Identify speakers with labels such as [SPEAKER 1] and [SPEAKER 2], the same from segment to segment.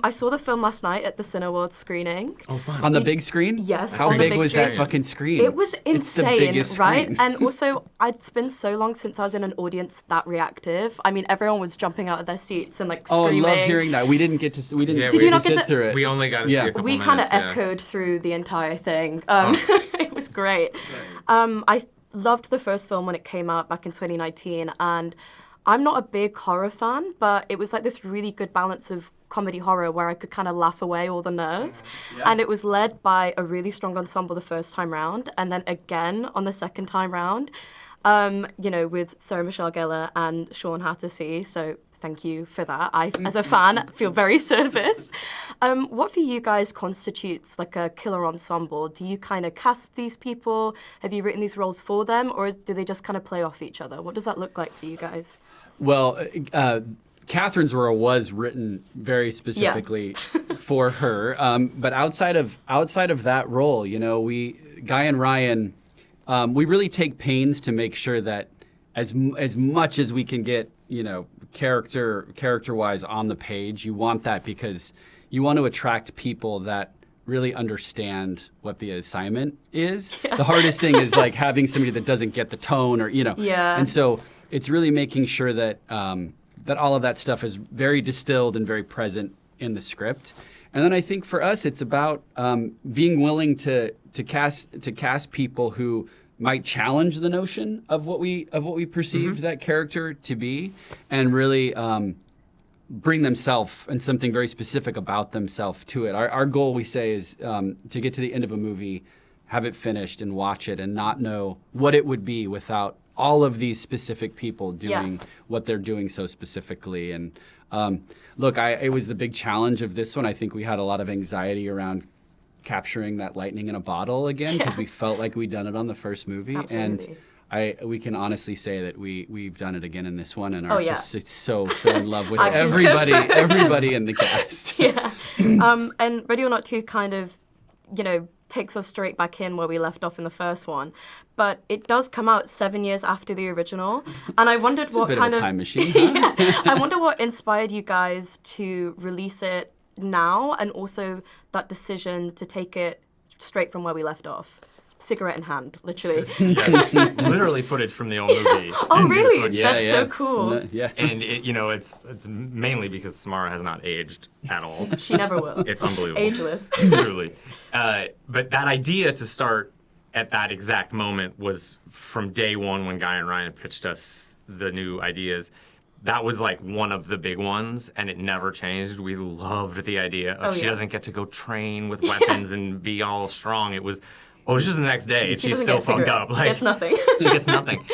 [SPEAKER 1] I saw the film last night at the Cineworld screening.
[SPEAKER 2] Oh, fun.
[SPEAKER 3] On the big screen?
[SPEAKER 1] Yes.
[SPEAKER 3] How
[SPEAKER 1] on the
[SPEAKER 3] big was
[SPEAKER 1] screen.
[SPEAKER 3] that fucking screen?
[SPEAKER 1] It was insane,
[SPEAKER 3] It's the biggest
[SPEAKER 1] right?
[SPEAKER 3] screen.
[SPEAKER 1] And also, it's been so long since I was in an audience that reactive. I mean, everyone was jumping out of their seats and like screaming.
[SPEAKER 3] Oh, I love hearing that. We didn't get to. We didn't.
[SPEAKER 2] Yeah,
[SPEAKER 3] get
[SPEAKER 2] Did you
[SPEAKER 3] to
[SPEAKER 1] not get
[SPEAKER 3] sit
[SPEAKER 1] to-
[SPEAKER 3] through it.
[SPEAKER 2] We only got to see a couple
[SPEAKER 1] We
[SPEAKER 2] minutes.
[SPEAKER 1] kind of
[SPEAKER 2] yeah.
[SPEAKER 1] echoed through the entire thing. It was great. I loved the first film when it came out back in 2019, and I'm not a big horror fan, but it was like this really good balance of comedy horror where I could kind of laugh away all the nerves. And it was led by a really strong ensemble the first time round, and then again on the second time round, with Sarah Michelle Gellar and Sean Hattersley. So thank you for that. I, as a fan, feel very serviced. What for you guys constitutes like a killer ensemble? Do you kind of cast these people? Have you written these roles for them, or do they just kind of play off each other? What does that look like for you guys?
[SPEAKER 3] Well, Catherine's role was written very specifically for her, but outside of that role, Guy and Ryan, we really take pains to make sure that as much as we can get, character-wise on the page, you want that because you want to attract people that really understand what the assignment is. Yeah. The hardest thing is like having somebody that doesn't get the tone or,
[SPEAKER 1] Yeah.
[SPEAKER 3] And so it's really making sure that that all of that stuff is very distilled and very present in the script. And then I think for us, it's about being willing to cast people who might challenge the notion of what we perceived that character to be, and really bring themselves and something very specific about themselves to it. Our goal, we say, is to get to the end of a movie, have it finished, and watch it, and not know what it would be without all of these specific people doing what they're doing so specifically. And look, it was the big challenge of this one. I think we had a lot of anxiety around capturing that lightning in a bottle again because we felt like we'd done it on the first movie.
[SPEAKER 1] Absolutely.
[SPEAKER 3] And we can honestly say that we've done it again in this one and are just so in love with
[SPEAKER 1] I can
[SPEAKER 3] everybody in the cast.
[SPEAKER 1] Yeah. And Ready or Not 2 kind of, takes us straight back in where we left off in the first one. But it does come out 7 years after the original. And I wondered what
[SPEAKER 3] a bit
[SPEAKER 1] kind
[SPEAKER 3] of a time machine, huh?
[SPEAKER 1] I wonder what inspired you guys to release it now, and also that decision to take it straight from where we left off. Cigarette in hand, literally.
[SPEAKER 2] Yes, literally footage from the old movie.
[SPEAKER 1] Oh, really?
[SPEAKER 3] Yeah,
[SPEAKER 1] That's so cool.
[SPEAKER 3] Yeah.
[SPEAKER 2] And it's mainly because Samara has not aged at all.
[SPEAKER 1] She never will.
[SPEAKER 2] It's unbelievable.
[SPEAKER 1] Ageless.
[SPEAKER 2] Truly. But that idea to start at that exact moment was from day one when Guy and Ryan pitched us the new ideas. That was like one of the big ones, and it never changed. We loved the idea of she doesn't get to go train with weapons and be all strong. It was, it's just the next day, and she's still funked up.
[SPEAKER 1] She gets nothing.
[SPEAKER 2] She gets nothing.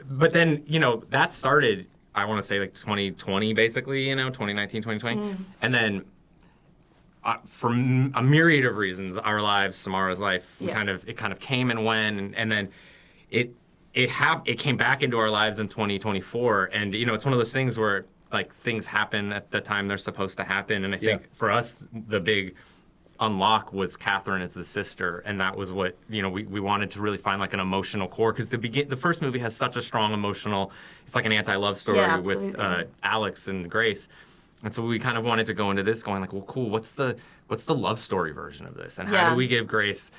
[SPEAKER 2] But then, that started, I want to say like 2020, basically, 2019, 2020. And then for a myriad of reasons, our lives, Samara's life, it kind of came and went, and then it came back into our lives in 2024, and it's one of those things where like things happen at the time they're supposed to happen, and I think for us the big unlock was Catherine as the sister, and that was what we wanted to really find like an emotional core, because the first movie has such a strong emotional, it's like an anti-love story with Alex and Grace. And so we kind of wanted to go into this going like, well, cool, what's the love story version of this, and how do we give Grace,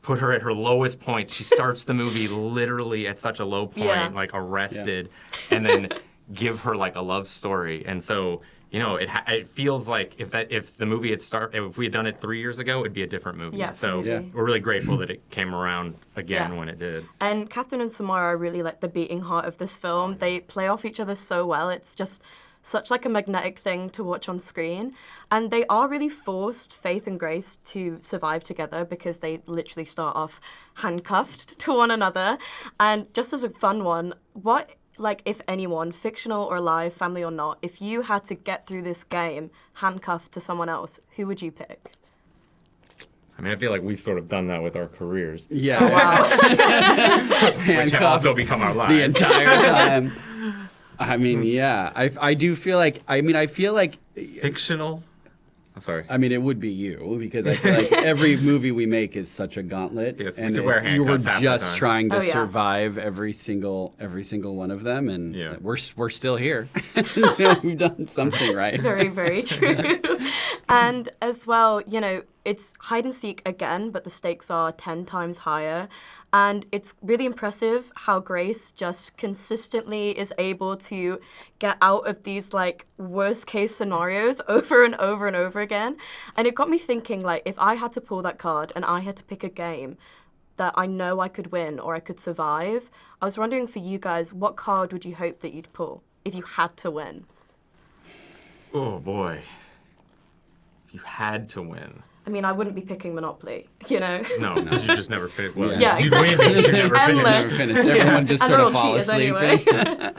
[SPEAKER 2] put her at her lowest point? She starts the movie literally at such a low point, like arrested, and then give her like a love story. And so, it feels like if the movie if we had done it 3 years ago, it'd be a different movie.
[SPEAKER 1] Yeah,
[SPEAKER 2] so we're really grateful that it came around again when it did.
[SPEAKER 1] And Catherine and Samara are really like the beating heart of this film. They play off each other so well. It's just such like a magnetic thing to watch on screen. And they are really forced, Faith and Grace, to survive together because they literally start off handcuffed to one another. And just as a fun one, what, like, if anyone, fictional or live, family or not, if you had to get through this game handcuffed to someone else, who would you pick?
[SPEAKER 2] I mean, I feel like we've sort of done that with our careers.
[SPEAKER 3] Yeah.
[SPEAKER 1] Oh, wow.
[SPEAKER 2] Which have also become our lives.
[SPEAKER 3] The entire time. I mean, I do feel like, I feel like...
[SPEAKER 2] Fictional? I'm sorry.
[SPEAKER 3] I mean, it would be you, because I feel like every movie we make is such a gauntlet,
[SPEAKER 2] Yes, we
[SPEAKER 3] and
[SPEAKER 2] could wear
[SPEAKER 3] you were
[SPEAKER 2] handcuffs half the
[SPEAKER 3] just
[SPEAKER 2] time.
[SPEAKER 3] trying to
[SPEAKER 1] Oh, yeah.
[SPEAKER 3] survive every single one of them, and
[SPEAKER 2] Yeah.
[SPEAKER 3] we're still here. So we've done something right.
[SPEAKER 1] Very, very true. And as well, it's hide and seek again, but the stakes are 10 times higher. And it's really impressive how Grace just consistently is able to get out of these like worst case scenarios over and over and over again. And it got me thinking, like, if I had to pull that card and I had to pick a game that I know I could win or I could survive, I was wondering for you guys, what card would you hope that you'd pull if you had to win?
[SPEAKER 2] Oh boy. If you had to win.
[SPEAKER 1] I mean, I wouldn't be picking Monopoly,
[SPEAKER 2] No, because you just never finish. Well,
[SPEAKER 1] Yeah,
[SPEAKER 2] you'd
[SPEAKER 1] exactly.
[SPEAKER 2] win, but you never
[SPEAKER 1] Endless.
[SPEAKER 2] finish.
[SPEAKER 3] Never finished. Everyone just
[SPEAKER 1] And
[SPEAKER 3] sort
[SPEAKER 1] they're
[SPEAKER 3] of
[SPEAKER 1] all
[SPEAKER 3] fall
[SPEAKER 1] cheaters
[SPEAKER 3] asleep.
[SPEAKER 1] anyway.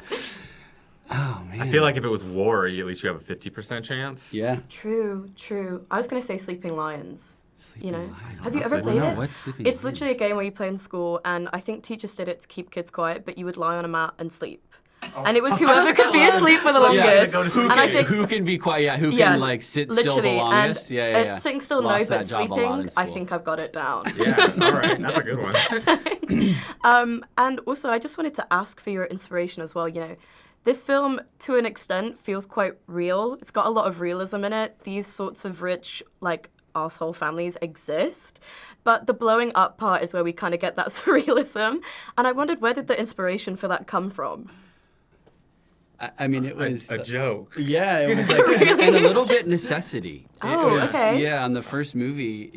[SPEAKER 3] Oh man.
[SPEAKER 2] I feel like if it was war, at least you have a 50% chance.
[SPEAKER 3] Yeah.
[SPEAKER 1] True. I was going to say Sleeping Lions.
[SPEAKER 3] Sleeping Lions.
[SPEAKER 1] Have you ever
[SPEAKER 2] Sleeping
[SPEAKER 1] played
[SPEAKER 3] No,
[SPEAKER 1] it?
[SPEAKER 3] what's Sleeping
[SPEAKER 1] It's literally a
[SPEAKER 3] Lions?
[SPEAKER 1] game where you play in school, and I think teachers did it to keep kids quiet, but you would lie on a mat and sleep. And it was whoever could be asleep for the longest.
[SPEAKER 2] go to sleep.
[SPEAKER 1] And I think
[SPEAKER 3] Who can be quiet? Yeah, who
[SPEAKER 1] Yeah,
[SPEAKER 3] can like sit still the
[SPEAKER 1] literally,
[SPEAKER 3] longest?
[SPEAKER 1] and
[SPEAKER 3] Yeah.
[SPEAKER 1] sitting still
[SPEAKER 3] Lost
[SPEAKER 1] no, but
[SPEAKER 3] that job a lot
[SPEAKER 1] sleeping,
[SPEAKER 3] in
[SPEAKER 1] I
[SPEAKER 3] school.
[SPEAKER 1] think I've got it down.
[SPEAKER 2] Yeah, all right. That's a good one.
[SPEAKER 1] And also, I just wanted to ask for your inspiration as well. This film, to an extent, feels quite real. It's got a lot of realism in it. These sorts of rich, like, asshole families exist. But the blowing up part is where we kind of get that surrealism. And I wondered, where did the inspiration for that come from?
[SPEAKER 3] I mean, it was
[SPEAKER 2] a joke.
[SPEAKER 3] Yeah, it was like and a little bit necessity.
[SPEAKER 1] Oh,
[SPEAKER 3] It was,
[SPEAKER 1] okay.
[SPEAKER 3] Yeah, on the first movie,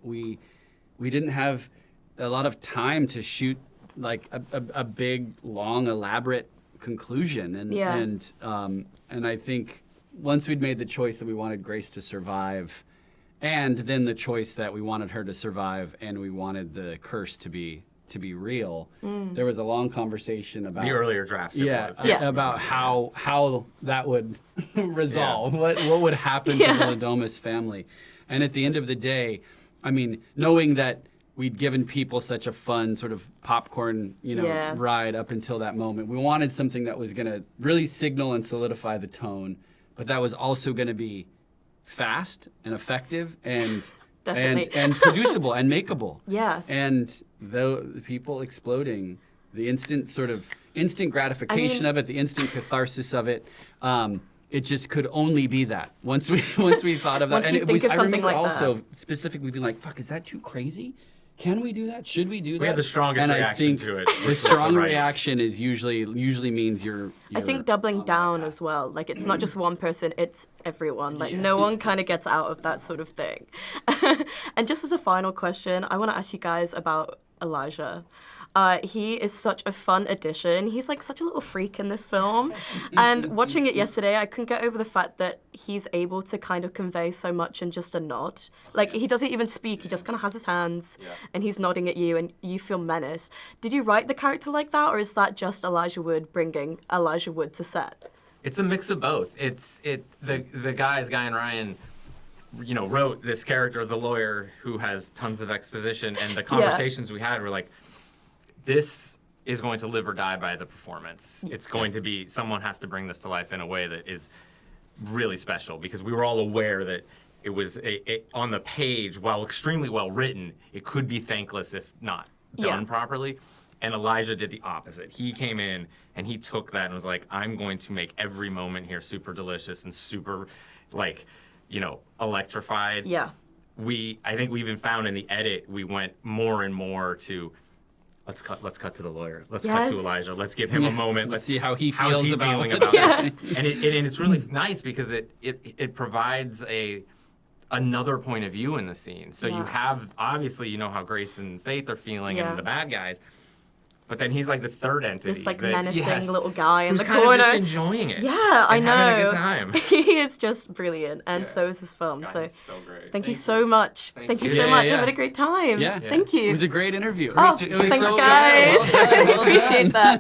[SPEAKER 3] we didn't have a lot of time to shoot like a big, long, elaborate conclusion, and
[SPEAKER 1] Yeah.
[SPEAKER 3] and I think once we'd made the choice that we wanted Grace to survive, and then the choice that we wanted her to survive, and we wanted the curse to be real, there was a long conversation about
[SPEAKER 2] The earlier drafts. it
[SPEAKER 3] yeah,
[SPEAKER 2] was.
[SPEAKER 1] Yeah.
[SPEAKER 3] about how that would resolve, what would happen
[SPEAKER 1] Yeah.
[SPEAKER 3] to the Ladomas family. And at the end of the day, I mean, knowing that we'd given people such a fun sort of popcorn,
[SPEAKER 1] Yeah.
[SPEAKER 3] ride up until that moment, we wanted something that was going to really signal and solidify the tone, but that was also going to be fast and effective and
[SPEAKER 1] Definitely.
[SPEAKER 3] and producible and makeable.
[SPEAKER 1] Yeah.
[SPEAKER 3] And the people exploding, the instant gratification of it, the instant catharsis of it, it just could only be that. Once we thought of that,
[SPEAKER 1] Once
[SPEAKER 3] and
[SPEAKER 1] you
[SPEAKER 3] it
[SPEAKER 1] think
[SPEAKER 3] was.
[SPEAKER 1] of
[SPEAKER 3] I
[SPEAKER 1] something
[SPEAKER 3] remember
[SPEAKER 1] like
[SPEAKER 3] also
[SPEAKER 1] that.
[SPEAKER 3] specifically being like, "Fuck, is that too crazy? Can we do that? Should we do that?"
[SPEAKER 2] We had the strongest
[SPEAKER 3] and
[SPEAKER 2] reaction
[SPEAKER 3] I think
[SPEAKER 2] to it, which
[SPEAKER 3] The
[SPEAKER 2] was the
[SPEAKER 3] strong
[SPEAKER 2] right-
[SPEAKER 3] reaction is usually means you're
[SPEAKER 1] I think doubling down as well. Like, it's not just one person, it's everyone. Like, no one kind of gets out of that sort of thing. And just as a final question, I want to ask you guys about Elijah. He is such a fun addition. He's like such a little freak in this film. And watching it yesterday, I couldn't get over the fact that he's able to kind of convey so much in just a nod. Like, he doesn't even speak, he just kind of has his hands and he's nodding at you and you feel menaced. Did you write the character like that, or is that just Elijah Wood bringing Elijah Wood to set?
[SPEAKER 2] It's a mix of both. The guys, Guy and Ryan, wrote this character, the lawyer, who has tons of exposition, and the conversations we had were like, this is going to live or die by the performance. It's going to be, someone has to bring this to life in a way that is really special, because we were all aware that it was on the page, while extremely well written, it could be thankless if not done properly. And Elijah did the opposite. He came in and he took that and was like, I'm going to make every moment here super delicious and super, electrified.
[SPEAKER 1] Yeah.
[SPEAKER 2] I think we even found in the edit, we went more and more to, let's cut to the lawyer. Let's cut to
[SPEAKER 1] Yes.
[SPEAKER 2] Elijah. Let's give him a moment.
[SPEAKER 3] Let's see how he
[SPEAKER 2] how's
[SPEAKER 3] feels
[SPEAKER 2] he
[SPEAKER 3] about
[SPEAKER 2] feeling
[SPEAKER 3] it.
[SPEAKER 2] about
[SPEAKER 1] Yeah.
[SPEAKER 2] this. And it's really nice because it provides another point of view in the scene. So you
[SPEAKER 1] Yeah.
[SPEAKER 2] have, obviously, how Grace and Faith are feeling
[SPEAKER 1] Yeah.
[SPEAKER 2] and the bad guys. But then he's like this third entity.
[SPEAKER 1] This like
[SPEAKER 2] that-
[SPEAKER 1] menacing
[SPEAKER 2] yes,
[SPEAKER 1] little guy in
[SPEAKER 2] who's
[SPEAKER 1] the
[SPEAKER 2] kind
[SPEAKER 1] corner.
[SPEAKER 2] of just enjoying it.
[SPEAKER 1] Yeah, I
[SPEAKER 2] and
[SPEAKER 1] know.
[SPEAKER 2] having a good time.
[SPEAKER 1] He is just brilliant, and
[SPEAKER 2] Yeah.
[SPEAKER 1] so is his film.
[SPEAKER 2] God,
[SPEAKER 1] So
[SPEAKER 2] it's so great.
[SPEAKER 1] thank you so much. Thank you
[SPEAKER 2] you.
[SPEAKER 1] so
[SPEAKER 3] Yeah,
[SPEAKER 1] much.
[SPEAKER 3] yeah.
[SPEAKER 1] I've had a great time.
[SPEAKER 3] Yeah.
[SPEAKER 1] Thank you.
[SPEAKER 3] It was a great interview.
[SPEAKER 1] Oh,
[SPEAKER 3] It was
[SPEAKER 1] thanks,
[SPEAKER 3] so good.
[SPEAKER 1] guys.
[SPEAKER 3] Well done, well
[SPEAKER 1] I appreciate
[SPEAKER 3] done.
[SPEAKER 1] that.